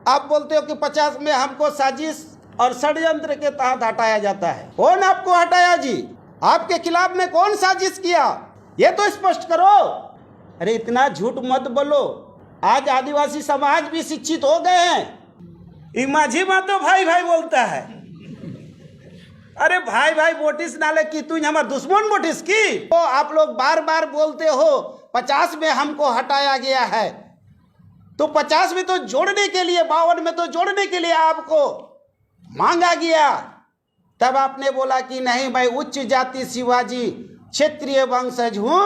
आप बोलते हो कि 50 में हमको साजिश और षड्यंत्र के तहत हटाया जाता है। कौन आपको हटाया जी? आपके खिलाफ में कौन साजिश किया, ये तो स्पष्ट करो। अरे इतना झूठ मत बोलो। आज आदिवासी समाज भी शिक्षित हो गए हैं। माझी माँ तो भाई भाई बोलता है। अरे भाई भाई बोटिस नाले की तू हमार दुश्मन बोटिस की। तो आप लोग बार बार बोलते हो 50 में हमको हटाया गया है, तो 50 में तो जोड़ने के लिए, 52 में तो जोड़ने के लिए आपको मांगा गया। तब आपने बोला कि नहीं, मैं उच्च जाति शिवाजी क्षेत्रीय वंशज हूँ,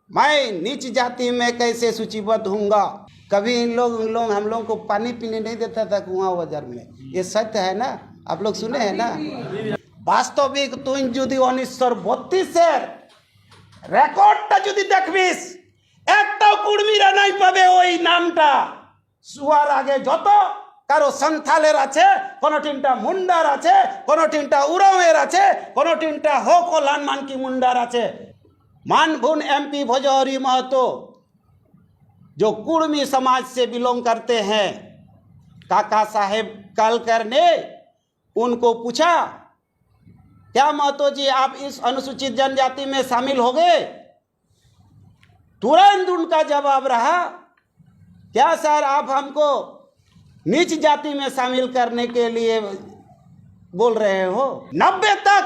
मैं नीच जाति में कैसे सूचीबद्ध हूँगा। कभी इन लोग हम लोग को पानी पीने नहीं देता था कुआं वजर में। ये सत्य है ना, आप लोग सुने हैं ना। वास्तविक तुम जुदी 1932 রেকর্ডটা যদি দেখবিস একটাও কুড়মিরা নাই পাবে ওই নামটা। শুয়ার আগে যত কারো সন্থালের আছে, কোনো টিনটা মুন্ডার আছে, কোনো টিনটা উরাওয়ের আছে, কোনো টিনটা হোক ও লানমানকি মুন্ডার আছে। मानभून एमपी भोजौरी महतो जो कुर्मी समाज से बिलोंग करते हैं, काका साहेब कालकर ने उनको पूछा, क्या महतो जी आप इस अनुसूचित जनजाति में शामिल हो गए? तुरंत उनका जवाब रहा, क्या सर आप हमको नीच जाति में शामिल करने के लिए बोल रहे हो? 90 तक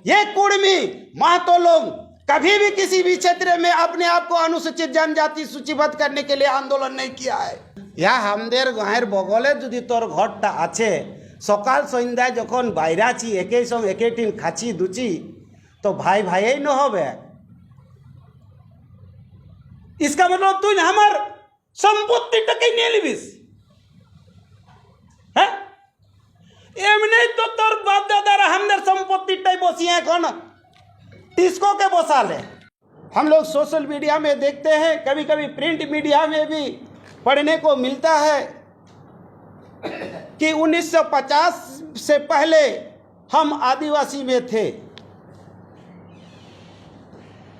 ये कुर्मी महतो लोग कभी भी किसी भी क्षेत्र में अपने आप को अनुसूचित जनजाति सूचीबद्ध करने के लिए आंदोलन नहीं किया है। या हमदेर गाँव बगले যদি তোর ঘরটা আছে, সকাল সন্ধ্যায় যখন বাইরাছি একই সঙ্গে একই টিন খাচ্ছি দুচি, তো ভাই ভাইই न হবে। इसका मतलब তুই আমার সম্পত্তিটাকে নিয়ে নিবিস, হ্যাঁ? এমনি তো তোর বাপ দাদারা আমাদের সম্পত্তিটাই বসিয়ে এখন टिस्को के बसा ले। हम लोग सोशल मीडिया में देखते हैं, कभी कभी प्रिंट मीडिया में भी पढ़ने को मिलता है कि 1950 से पहले हम आदिवासी में थे।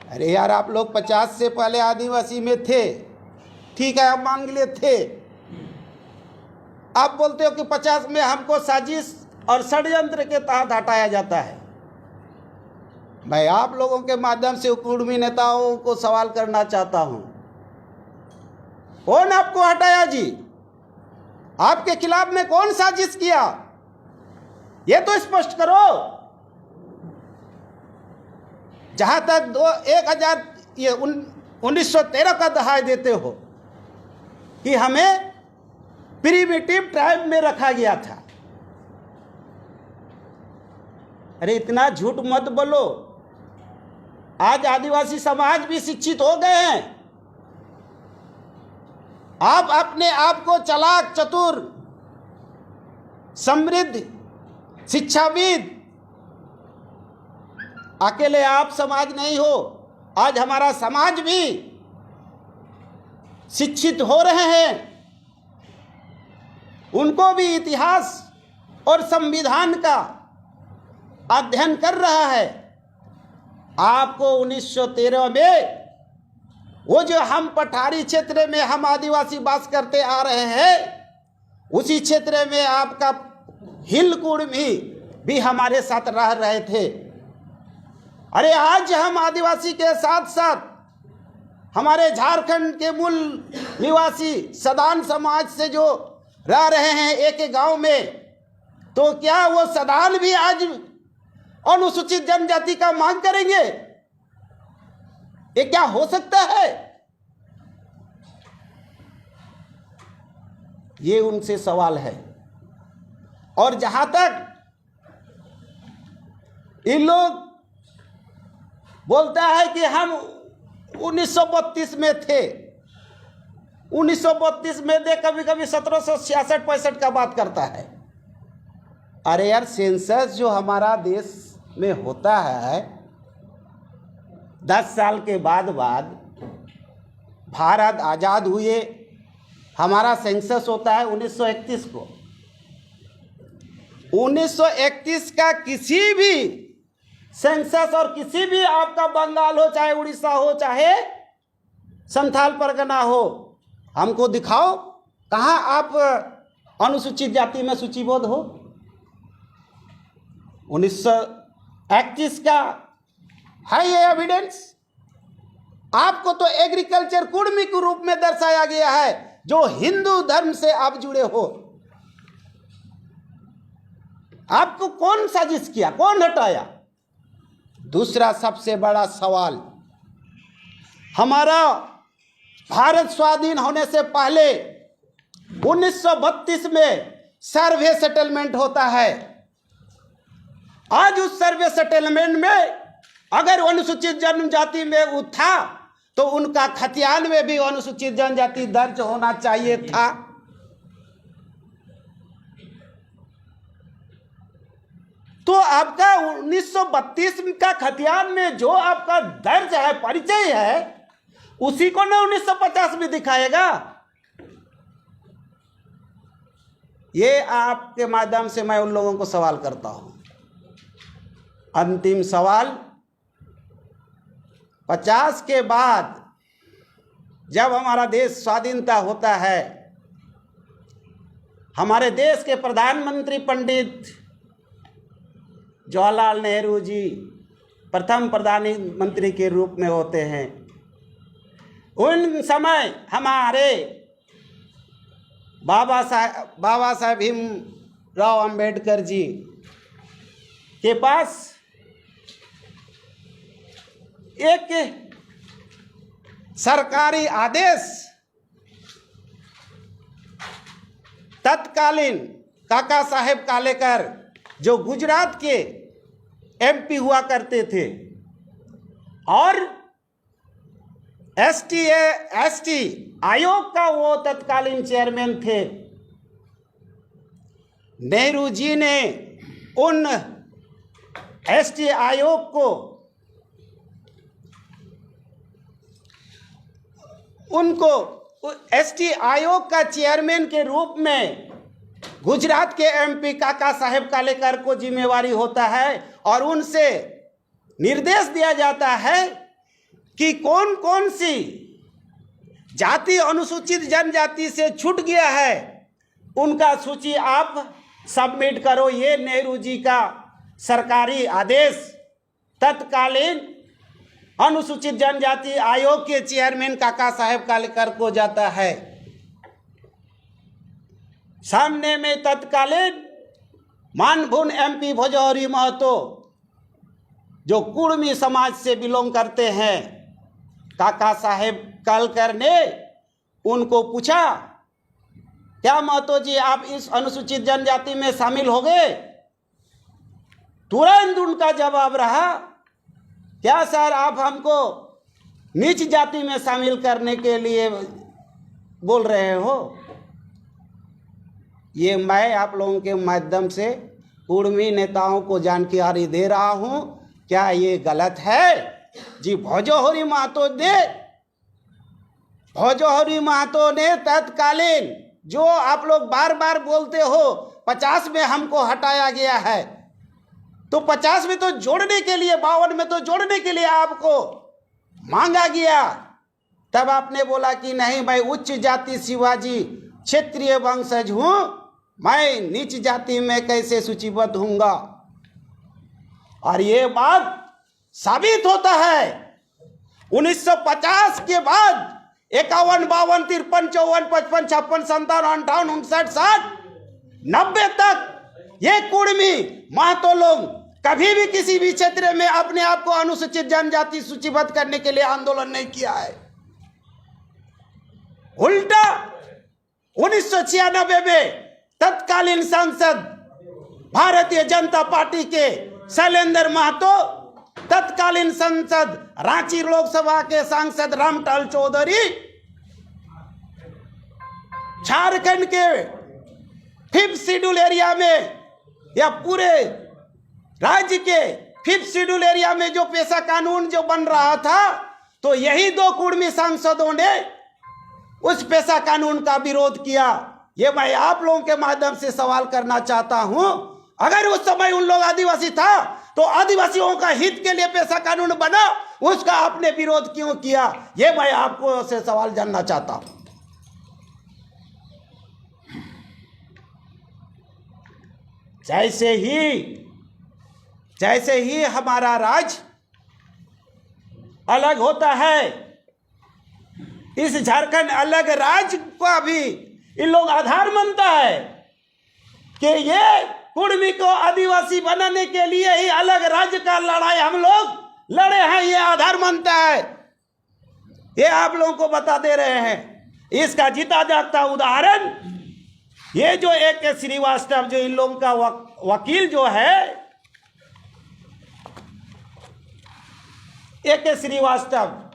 अरे यार आप लोग 50 से पहले आदिवासी में थे, ठीक है, आप मान लिए थे। आप बोलते हो कि 50 में हमको साजिश और षड्यंत्र के तहत हटाया जाता है। मैं आप लोगों के माध्यम से कुर्मी नेताओं को सवाल करना चाहता हूं, कौन आपको हटाया जी? आपके खिलाफ में कौन साजिश किया, ये तो स्पष्ट करो। जहां तक 1913 का दहाई देते हो कि हमें प्रिमिटिव ट्राइब में रखा गया था। अरे इतना झूठ मत बोलो। आज आदिवासी समाज भी शिक्षित हो गए हैं। आप अपने आप को चालाक, चतुर, समृद्ध, शिक्षाविद, अकेले आप समाज नहीं हो। आज हमारा समाज भी शिक्षित हो रहे हैं, उनको भी इतिहास और संविधान का अध्ययन कर रहा है। आपको 1913 में वो जो हम पठारी क्षेत्र में हम आदिवासी वास करते आ रहे हैं, उसी क्षेत्र में आपका हिल कुर्मी भी हमारे साथ रह रहे थे। अरे आज हम आदिवासी के साथ साथ हमारे झारखंड के मूल निवासी सदान समाज से जो रह रहे हैं एक गांव में, तो क्या वो सदान भी आज अनुसूचित जनजाति का मांग करेंगे? ये क्या हो सकता है? ये उनसे सवाल है। और जहां तक इन लोग बोलता है कि हम 1932 में थे, 1932 में दे कभी कभी 1766-65 का बात करता है। अरे यार सेंसस जो हमारा देश में होता है 10 साल के बाद भारत आज़ाद हुए, हमारा सेंसस होता है 1931 को। 1931 का किसी भी सेंसस और किसी भी आपका बंगाल हो, चाहे उड़ीसा हो, चाहे संथाल परगना हो, हमको दिखाओ कहाँ आप अनुसूचित जाति में सूचीबद्ध हो। 1931 का है ये एविडेंस। आपको तो एग्रीकल्चर कुर्मी के रूप में दर्शाया गया है, जो हिंदू धर्म से आप जुड़े हो। आपको कौन साजिश किया, कौन हटाया? दूसरा सबसे बड़ा सवाल, हमारा भारत स्वाधीन होने से पहले 1932 में सर्वे सेटलमेंट होता है। आज उस सर्वे सेटलमेंट में अगर अनुसूचित जनजाति में वो था तो उनका खतियान में भी अनुसूचित जनजाति दर्ज होना चाहिए था। तो आपका 1932 का खतियान में जो आपका दर्ज है, परिचय है, उसी को ना 1950 में दिखाएगा। ये आपके माध्यम से मैं उन लोगों को सवाल करता हूं। अंतिम सवाल, 50 के बाद जब हमारा देश स्वाधीनता होता है, हमारे देश के प्रधानमंत्री पंडित जवाहरलाल नेहरू जी प्रथम प्रधानमंत्री के रूप में होते हैं। उन समय हमारे बाबा साहेब भीमराव अंबेडकर जी के पास एक सरकारी आदेश तत्कालीन काका साहेब कालेकर, जो गुजरात के एमपी हुआ करते थे और एसटी आयोग का वो तत्कालीन चेयरमैन थे, नेहरू जी ने उन एसटी आयोग को एसटी आयोग का चेयरमैन के रूप में गुजरात के एमपी काका साहेब कालेकर को जिम्मेवारी होता है और उनसे निर्देश दिया जाता है कि कौन कौन सी जाति अनुसूचित जनजाति से छूट गया है, उनका सूची आप सबमिट करो। ये नेहरू जी का सरकारी आदेश तत्कालीन अनुसूचित जनजाति आयोग के चेयरमैन काका साहेब कालेकर को जाता है। सामने में तत्कालीन मानभून एमपी भोजोहरी महतो, जो कुर्मी समाज से बिलोंग करते हैं, काका साहेब कालेकर ने उनको पूछा, क्या महतो जी आप इस अनुसूचित जनजाति में शामिल हो गए? तुरंत उनका जवाब रहा, क्या सर आप हमको नीच जाति में शामिल करने के लिए बोल रहे हो? ये मैं आप लोगों के माध्यम से कुर्मी नेताओं को जानकारी दे रहा हूं। क्या ये गलत है? जी भोजोहरी महतो ने तत्कालीन, जो आप लोग बार बार बोलते हो 50 में हमको हटाया गया है, तो 50 में तो जोड़ने के लिए, 52 में तो जोड़ने के लिए आपको मांगा गया। तब आपने बोला कि नहीं, मैं उच्च जाति शिवाजी क्षेत्रीय वंशज हूं, मैं नीच जाति में कैसे सूचीबद्ध होऊंगा। और ये बात साबित होता है 1950 के बाद 51, 52, 53, 54, 55, 56, 57, 58, 59, 60, 90 तक ये कुर्मी महतो लोग कभी भी किसी भी क्षेत्र में अपने आप को अनुसूचित जनजाति सूचीबद्ध करने के लिए आंदोलन नहीं किया है। उल्टा 1996 में तत्कालीन सांसद भारतीय जनता पार्टी के शैलेंद्र महतो, तत्कालीन सांसद रांची लोकसभा के सांसद रामटल चौधरी, झारखंड के 5th शेड्यूल एरिया में या पूरे राज्य के 5th शेड्यूल एरिया में जो पेशा कानून जो बन रहा था, तो यही 2 कुर्मी सांसदों ने उस पेशा कानून का विरोध किया। ये मैं आप लोगों के माध्यम से सवाल करना चाहता हूं, अगर उस समय उन लोग आदिवासी था तो आदिवासियों का हित के लिए पेशा कानून बना, उसका आपने विरोध क्यों किया? ये मैं आपको से सवाल जानना चाहता हूं। जैसे ही हमारा राज्य अलग होता है, इस झारखंड अलग राज्य का भी इन लोग आधार मानता है कि ये कुर्मी को आदिवासी बनाने के लिए ही अलग राज्य का लड़ाई हम लोग लड़े हैं, ये आधार मानता है। ये आप लोगों को बता दे रहे हैं। इसका जीता जागता उदाहरण ये जो AK श्रीवास्तव, जो इन लोगों का वकील जो है, AK श्रीवास्तव,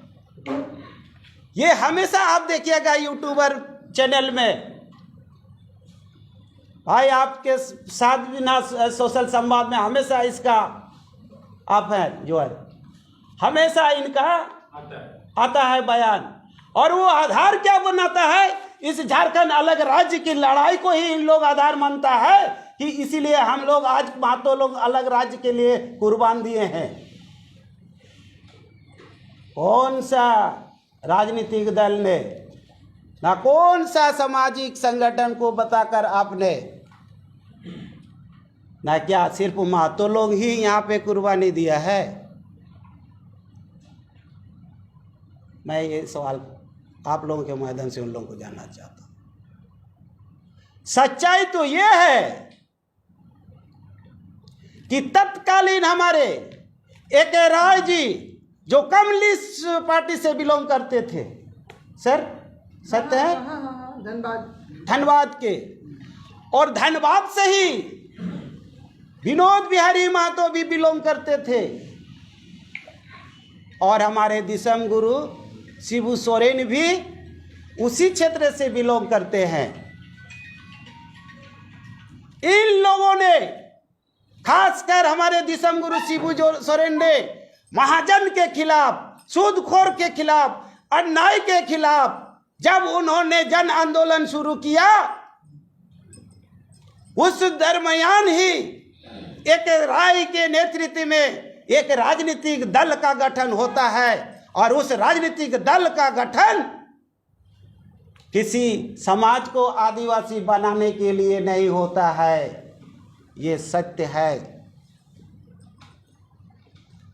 ये हमेशा आप देखिएगा यूट्यूबर चैनल में, भाई आपके साथ बिना सोशल संवाद में हमेशा इसका आप है जो है हमेशा इनका आता है बयान। और वो आधार क्या बनाता है? इस झारखंड अलग राज्य की लड़ाई को ही इन लोग आधार मानता है कि इसीलिए हम लोग आज महतो लोग अलग राज्य के लिए कुर्बान दिए हैं। कौन सा राजनीतिक दल ने, ना कौन सा सामाजिक संगठन को बताकर आपने, ना क्या सिर्फ महतो लोग ही यहाँ पे कुर्बानी दिया है? मैं ये सवाल आप लोगों के माध्यम से उन लोगों को जानना चाहता हूं। सच्चाई तो ये है कि तत्कालीन हमारे AK राय जी जो कम्युनिस्ट पार्टी से बिलोंग करते थे, सर सत्य है, धनबाद के, और धनबाद से ही विनोद बिहारी महतो भी बिलोंग करते थे, और हमारे दिसम गुरु शिबू सोरेन भी उसी क्षेत्र से बिलोंग करते हैं। इन लोगों ने, खासकर हमारे दिसम गुरु शिबू सोरेन ने महाजन के खिलाफ, सूदखोर के खिलाफ, अन्याय के खिलाफ जब उन्होंने जन आंदोलन शुरू किया, उस दरमियान ही एक राय के नेतृत्व में एक राजनीतिक दल का गठन होता है, और उस राजनीतिक दल का गठन किसी समाज को आदिवासी बनाने के लिए नहीं होता है। ये सत्य है।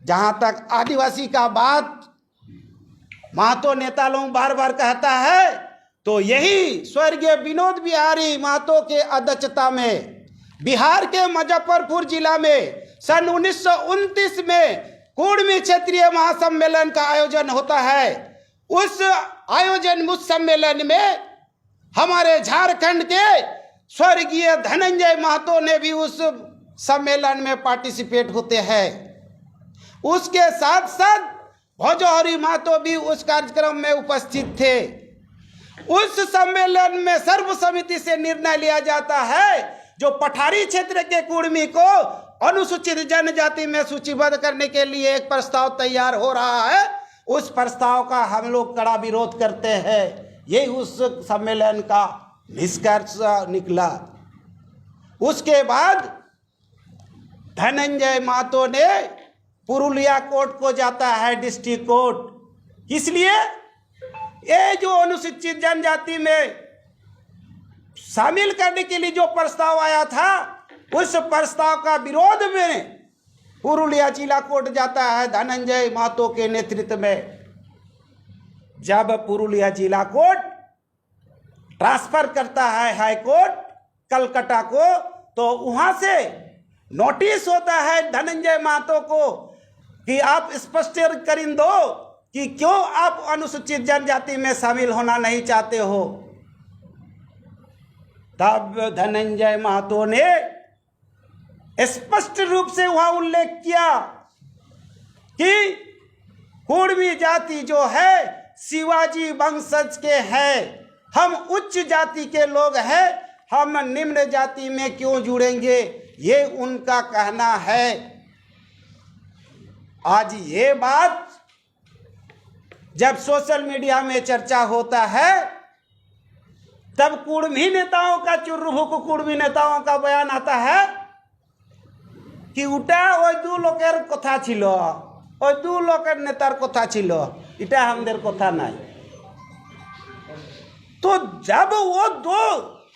जहां तक आदिवासी का बात महतो नेता लोग बार बार कहता है, तो यही स्वर्गीय विनोद बिहारी महतो के अध्यक्षता में बिहार के मुजफ्फरपुर जिला में सन 1929 में कुर्मी क्षेत्रीय महासम्मेलन का आयोजन होता है। उस सम्मेलन में हमारे झारखंड के स्वर्गीय धनंजय महतो ने भी उस सम्मेलन में पार्टिसिपेट होते हैं। उसके साथ साथ भोजोहरी महतो भी उस कार्यक्रम में उपस्थित थे। उस सम्मेलन में सर्वसम्मति से निर्णय लिया जाता है, जो पठारी क्षेत्र के कुर्मी को अनुसूचित जनजाति में सूचीबद्ध करने के लिए एक प्रस्ताव तैयार हो रहा है, उस प्रस्ताव का हम लोग कड़ा विरोध करते हैं। ये उस सम्मेलन का निष्कर्ष निकला। उसके बाद धनंजय महतो ने पुरुलिया कोर्ट को जाता है, डिस्ट्रिक्ट कोर्ट। इसलिए ये जो अनुसूचित जनजाति में शामिल करने के लिए जो प्रस्ताव आया था, उस प्रस्ताव का विरोध में पुरुलिया जिला कोर्ट जाता है धनंजय महतो के नेतृत्व में। जब पुरुलिया जिला कोर्ट ट्रांसफर करता है हाई कोर्ट कलकत्ता को, तो वहां से नोटिस होता है धनंजय महतो को कि आप स्पष्ट कर दो कि क्यों आप अनुसूचित जनजाति में शामिल होना नहीं चाहते हो। तब धनंजय महतो ने स्पष्ट रूप से वहां उल्लेख किया कि कुर्मी जाति जो है शिवाजी वंशज के हैं, हम उच्च जाति के लोग हैं, हम निम्न जाति में क्यों जुड़ेंगे, ये उनका कहना है। आज ये बात जब सोशल मीडिया में चर्चा होता है, तब कुर्मी नेताओं का, चुर्रुभुक कुर्मी नेताओं का बयान आता है कि उटा ওই দু লোকের কথা ছিল, ওই দু লোকের নেতার কথা ছিল, এটা আমাদের কথা নাই। तो जब वो दो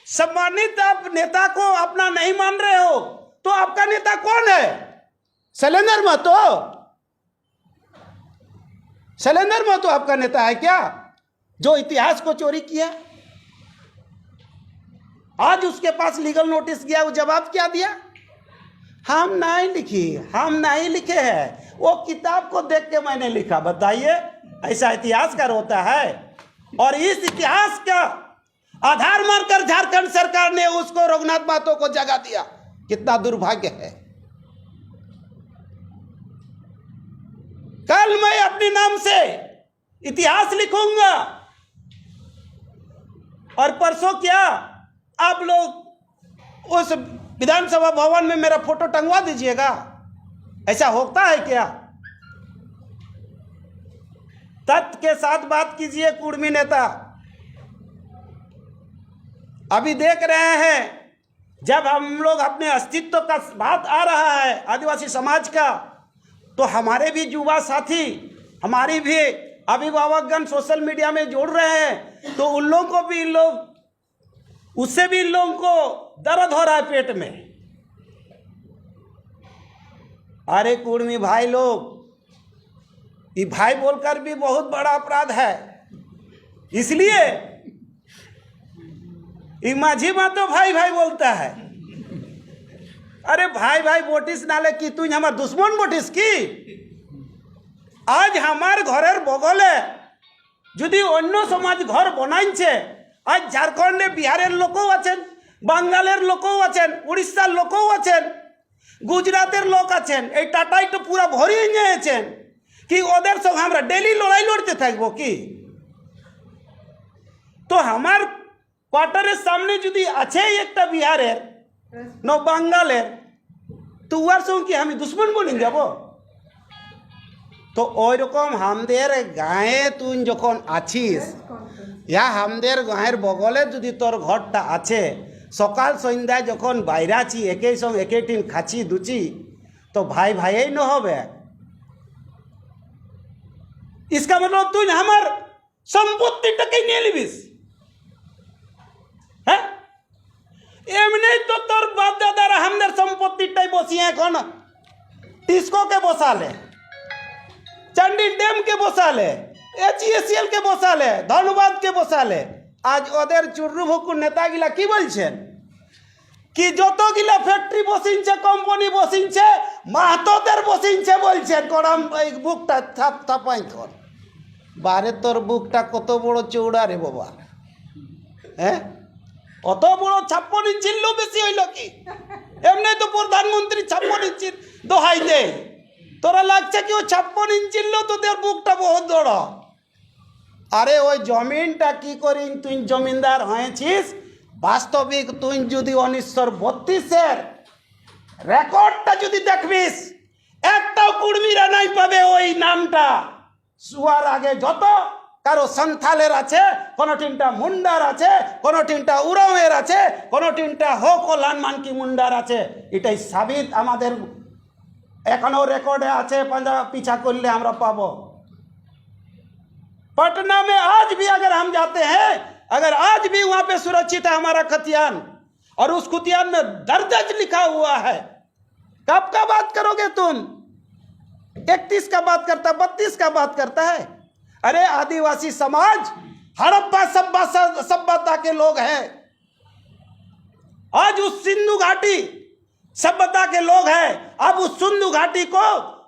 सम्मानित आप नेता को अपना नहीं मान रहे हो, तो आपका नेता कौन है? शैलेंद्र महतो? शैलेंद्र महतो आपका नेता है क्या, जो इतिहास को चोरी किया? आज उसके पास लीगल नोटिस गया, वो जवाब क्या दिया? हम नहीं लिखे हैं, वो किताब को देख के मैंने लिखा। बताइए, ऐसा इतिहासकार होता है? और इस इतिहास का आधार मानकर झारखंड सरकार ने उसको रघुनाथ महतो को जगह दिया। कितना दुर्भाग्य है। कल मैं अपने नाम से इतिहास लिखूंगा और परसों क्या आप लोग उस विधानसभा भवन में मेरा फोटो टंगवा दीजिएगा? ऐसा होता है क्या? तथ्य के साथ बात कीजिए कुर्मी नेता। अभी देख रहे हैं, जब हम लोग अपने अस्तित्व का बात आ रहा है आदिवासी समाज का, तो हमारे भी युवा साथी, हमारी भी अभिभावकगण सोशल मीडिया में जोड़ रहे हैं, तो उन लोगों को भी इन लोग, उससे भी इन लोगों को दर्द हो रहा है पेट में। अरे कुर्मी भाई लोग, ये भाई बोलकर भी बहुत बड़ा अपराध है। इसलिए ये माझी महतो भाई भाई बोलता है। अरे भाई भाई बोटिस नाले की तुझ हमार दुश्मन बोटिस की। आज हमार घरेर बगले যদি অন্য সমাজ ঘর বানাইছে, আজ ঝাড়খণ্ডে বিহারের লোকও আছেন, বাঙ্গালের লোকও আছেন, উড়িষ্যার লোকও আছেন, গুজরাতের লোক আছেন। এই টাটাই তো পুরো ভরিয়ে নিয়েছেন। কি ওদের সঙ্গে আমরা ডেলি লড়াই লড়তে থাকবো কি? তো আমার কোয়ার্টারের সামনে যদি আছে একটা বিহারের না বাঙ্গালের, তো উহার সঙ্গে কি আমি দুশ্মন বনে যাব? তো ওই রকম আমাদের গায়ে তুই যখন আছিস, ইয়া আমাদের গায়ের বগলে যদি তোর ঘরটা আছে, সকাল সন্ধ্যায় যখন বাইরে আছি, একই সঙ্গে একই টিম খাচ্ছি দুচি, তো ভাই ভাইই ন হবে। इसका मतलब তুই আমার সম্পত্তিটাকে নিয়ে নিবিস? হ্যাঁ, এমনি তো তোর বাপ দাদারা আমাদের সম্পত্তিটাই বসিয়ে এখন টিস্কোকে বসালে, चंडी डैम के बसाले, HECL के बसाले, धनबाद के बसाले। आज ओদের চুররু ভুকুর নেতাগিলা কি বলছেন? কি যতগুলা ফ্যাক্টরি বসিনছে, কোম্পানি বসিনছে, মাহাতোদের বসিনছে বলছেন। কোরাম এই বুকটা থাপাই কর। বারে তোর বুকটা কত বড় চৌড়া রে বাবা, হ্যাঁ? অত বড় 56 ইঞ্চির লো বেশি হইল কি? এমনি তো প্রধানমন্ত্রী 56 ইঞ্চির দোহাই দেয়। তোরা লাগছে কি ও 56 ইঞ্চির লো, তোদের বুকটা বহুত বড়। আরে ওই জমিনটা কি করি তুই জমিনদার হয়েছিস? বাস্তবিক তুই যদি 1932-এর রেকর্ডটা যদি দেখবিস, একটাও কুর্মীরা নাই পাবে ওই নামটা। শুয়ার আগে যত কারো সন্থালের আছে, কোনো টিনটা মুন্ডার আছে, কোনো টিনটা উরাওয়ের আছে, কোনো টিনটা হোক ও লানমানকি মুন্ডার আছে। এটাই সাবিত আমাদের এখনো রেকর্ডে আছে। पीछा করলে আমরা পাবো। पटना में आज भी अगर हम जाते हैं, अगर आज भी वहां पे सुरक्षित है हमारा खतियान, और उस खतियान में दर्ज लिखा हुआ है। कब का बात करोगे तुम? 31 का बात करता, 32 का बात करता है। अरे आदिवासी समाज हड़प्पा सभ्यता के लोग हैं। आज उस सिंधु घाटी सभ्यता के लोग हैं। अब उस सिंधु घाटी को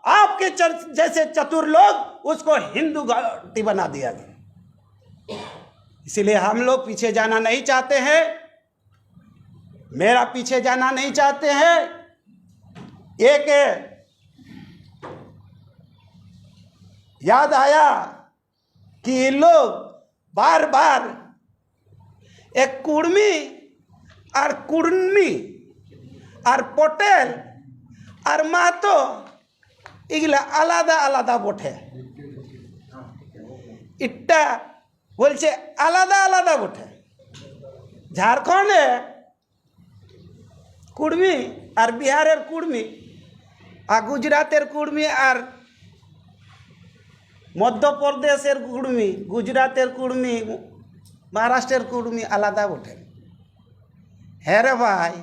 आपके जैसे चतुर लोग उसको हिंदू घाटी बना दिया गया। इसलिए हम लोग पीछे जाना नहीं चाहते हैं, मेरा पीछे जाना नहीं चाहते हैं। एक याद आया कि ये लोग बार बार एक कुर्मी और कुर्मी और पटेल और महतो এগুলা আলাদা আলাদা বটে। এটা বলছে আলাদা আলাদা বটে। ঝাড়খণ্ডে কুর্মি আর বিহারের কুর্মি আর গুজরাতের কুর্মি আর মধ্যপ্রদেশের কুর্মি, গুজরাতের কুর্মি, মহারাষ্ট্রের কুর্মি আলাদা বটে। হ্যাঁ রে ভাই,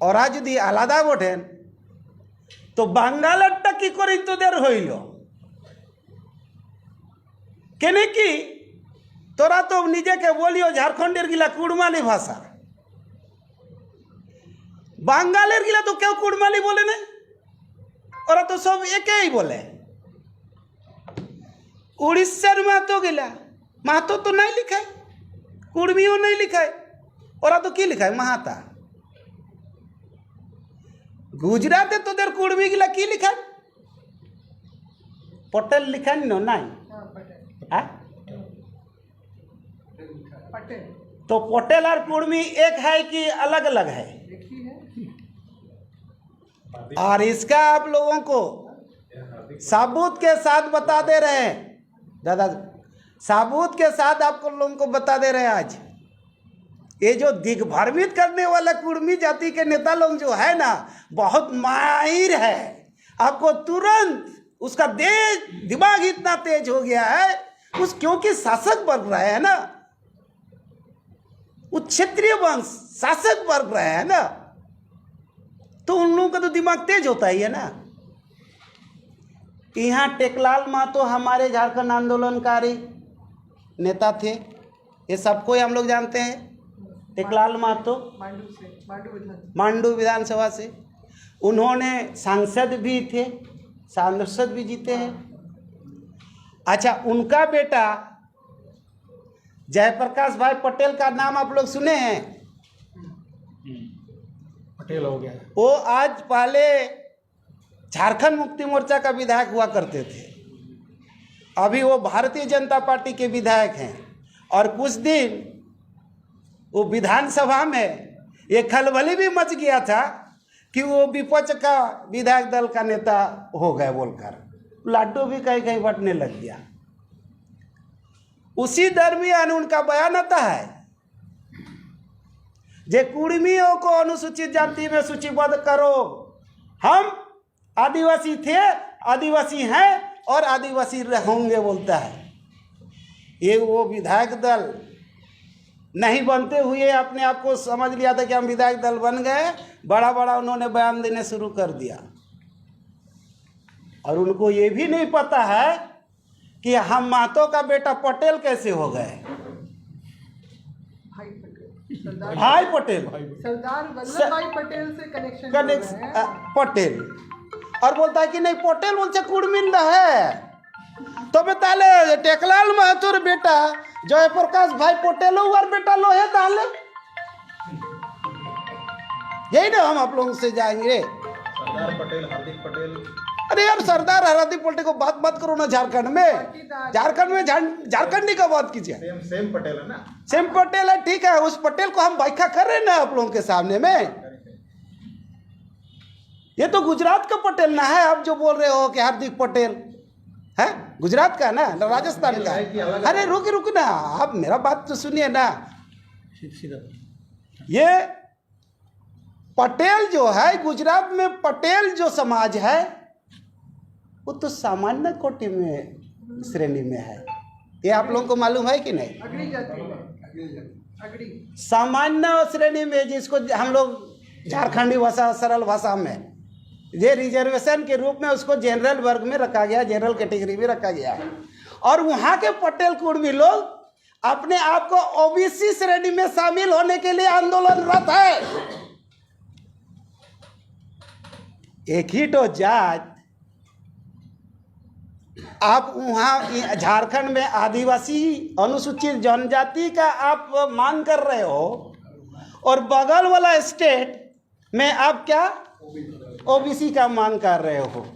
ওরা যদি আলাদা ওঠেন তো বাঙ্গালেরটা কি করে তোদের হইল? কেন কি তোরা তো নিজেকে বলিও ঝাড়খণ্ডের গিলা কুড়মালি ভাষা, বাঙ্গালের গিলা তো কেউ কুড়মালি বলে না, ওরা তো সব একেই বলে। উড়িষ্যার মাহাতো গিলা, মাহাতো তো নাই লিখায়, কুড়মিও নাই লিখায়, ওরা তো কি লিখায় মাহাতা। গুজরাটে তোদের কুড়মি গিলা কি লিখায়? पटेल लिखा नहीं ना, तो पटेल और कुर्मी एक है कि अलग अलग है? और इसका आप लोगों को साबूत के साथ बता दे रहे हैं दादा, साबूत के साथ आपको लोगों को बता दे रहे हैं। आज ये जो दिग्भ्रमित करने वाला कुर्मी जाति के नेता लोग जो है ना, बहुत माहिर है। आपको तुरंत उसका दिमाग इतना तेज हो गया है, उस क्योंकि शासक वर्ग रहे हैं ना, वो क्षेत्रीय वंश शासक वर्ग रहे हैं ना, तो उन लोगों का तो दिमाग तेज होता ही है ना। यहाँ टेकलाल महतो हमारे झारखंड आंदोलनकारी नेता थे, ये सबको हम लोग जानते हैं। टेकलाल महतो मांडू विधानसभा से, उन्होंने सांसद भी थे, सांसद भी जीते हैं। अच्छा, उनका बेटा जयप्रकाश भाई पटेल का नाम आप लोग सुने हैं? पटेल हो गया। वो आज पहले झारखंड मुक्ति मोर्चा का विधायक हुआ करते थे, अभी वो भारतीय जनता पार्टी के विधायक हैं। और कुछ दिन वो विधानसभा में ये खलबली भी मच गया था कि वो विपक्ष का विधायक दल का नेता हो गए बोलकर, लाडू भी कहीं कहीं बंटने लग गया। उसी दरमियान उनका बयान आता है, जे कुर्मियों को अनुसूचित जाति में सूचीबद्ध करो, हम आदिवासी थे, आदिवासी हैं और आदिवासी होंगे बोलता है। ये वो विधायक दल नहीं बनते हुए अपने आप को समझ लिया था कि हम विधायक दल बन गए, बड़ा बड़ा उन्होंने बयान देने शुरू कर दिया। और उनको ये भी नहीं पता है कि हम महतो का बेटा पटेल कैसे हो गए। भाई पटेल, सरदार वल्लभ भाई पटेल से कनेक्शन पटेल, और बोलता है कि नहीं पटेल बोलते कुड़मिन है, तो बताले टेकलाल महतोर बेटा जयप्रकाश भाई पटेल और बेटा लोहे ताले, यही ना हम आप लोगों से जाएंगे। सरदार पटेल, हार्दिक पटेल, अरे यार सरदार हार्दिक पटेल को बात मत करो ना झारखंड में, झारखंड में झारखंडी का बात कीजिए। सेम पटेल है ना, सेम पटेल है, ठीक है, उस पटेल को हम व्याख्या कर रहे हैं ना आप लोगों के सामने में। ये तो गुजरात का पटेल ना है, आप जो बोल रहे हो कि हार्दिक पटेल है गुजरात का ना, राजस्थान का। अरे रुक ना, आप मेरा बात तो सुनिए ना। ये पटेल जो है गुजरात में, पटेल जो समाज है वो तो सामान्य कोटि में श्रेणी में है, ये आप लोगों को मालूम है कि नहीं? सामान्य श्रेणी में, जिसको हम लोग झारखंडी भाषा सरल भाषा में ये रिजर्वेशन के रूप में उसको जनरल वर्ग में रखा गया, जनरल कैटेगरी में रखा गया। और वहाँ के पटेल कुर्मी लोग अपने आप को ओबीसी श्रेणी में शामिल होने के लिए आंदोलनरत है। एक ही तो जात आप वहाँ झारखंड में आदिवासी अनुसूचित जनजाति का आप मांग कर रहे हो, और बगल वाला स्टेट में आप क्या ओबीसी का मांग कर रहे हो।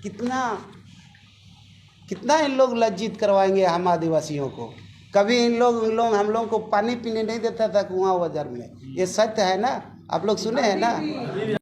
कितना इन लोग लज्जित करवाएंगे हम आदिवासियों को। कभी इन लोग हम लोग को पानी पीने नहीं देता था कुआं बाजार में, ये सत्य है ना, आप लोग सुने हैं ना।